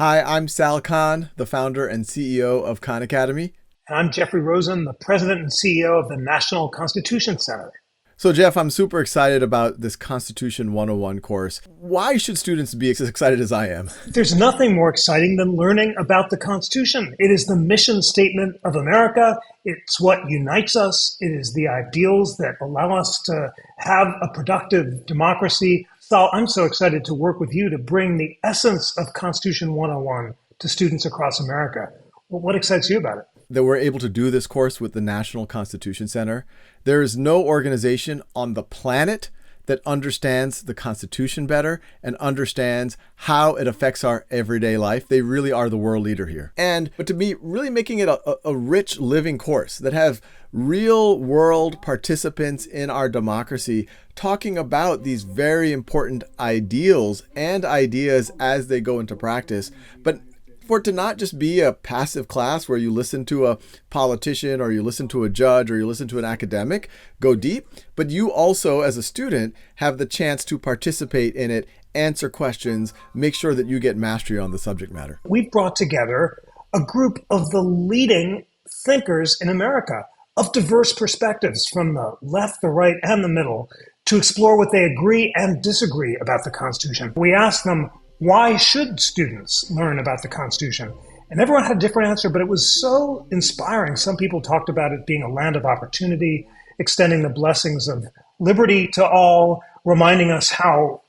Hi, I'm Sal Khan, the founder and CEO of Khan Academy. And I'm Jeffrey Rosen, the president and CEO of the National Constitution Center. So, Jeff, I'm super excited about this Constitution 101 course. Why should students be as excited as I am? There's nothing more exciting than learning about the Constitution. It is the mission statement of America. It's what unites us. It is the ideals that allow us to have a productive democracy. So I'm so excited to work with you to bring the essence of Constitution 101 to students across America. Well, what excites you about it? That we're able to do this course with the National Constitution Center. There is no organization on the planet that understands the Constitution better and understands how it affects our everyday life. They really are the world leader here. But to be really making it a rich living course that have real world participants in our democracy talking about these very important ideals and ideas as they go into practice, but for it to not just be a passive class where you listen to a politician or you listen to a judge or you listen to an academic go deep, but you also as a student have the chance to participate in it, answer questions, make sure that you get mastery on the subject matter. We've brought together a group of the leading thinkers in America of diverse perspectives from the left, the right, and the middle to explore what they agree and disagree about the Constitution. We asked them, why should students learn about the Constitution? And everyone had a different answer, but it was so inspiring. Some people talked about it being a land of opportunity, extending the blessings of liberty to all, reminding us how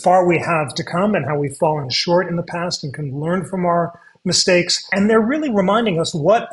far we have to come and how we've fallen short in the past and can learn from our mistakes. And they're really reminding us what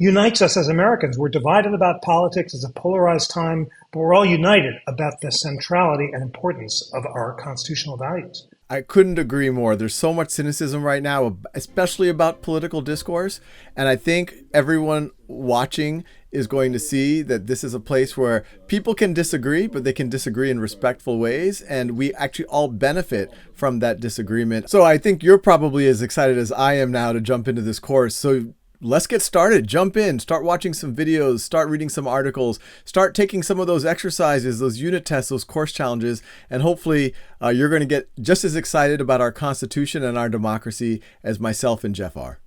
unites us as Americans. We're divided about politics. It's a polarized time, but we're all united about the centrality and importance of our constitutional values. I couldn't agree more. There's so much cynicism right now, especially about political discourse. And I think everyone watching is going to see that this is a place where people can disagree, but they can disagree in respectful ways. And we actually all benefit from that disagreement. So I think you're probably as excited as I am now to jump into this course. So let's get started. Jump in, start watching some videos, start reading some articles, start taking some of those exercises, those unit tests, those course challenges, and hopefully you're going to get just as excited about our Constitution and our democracy as myself and Jeff are.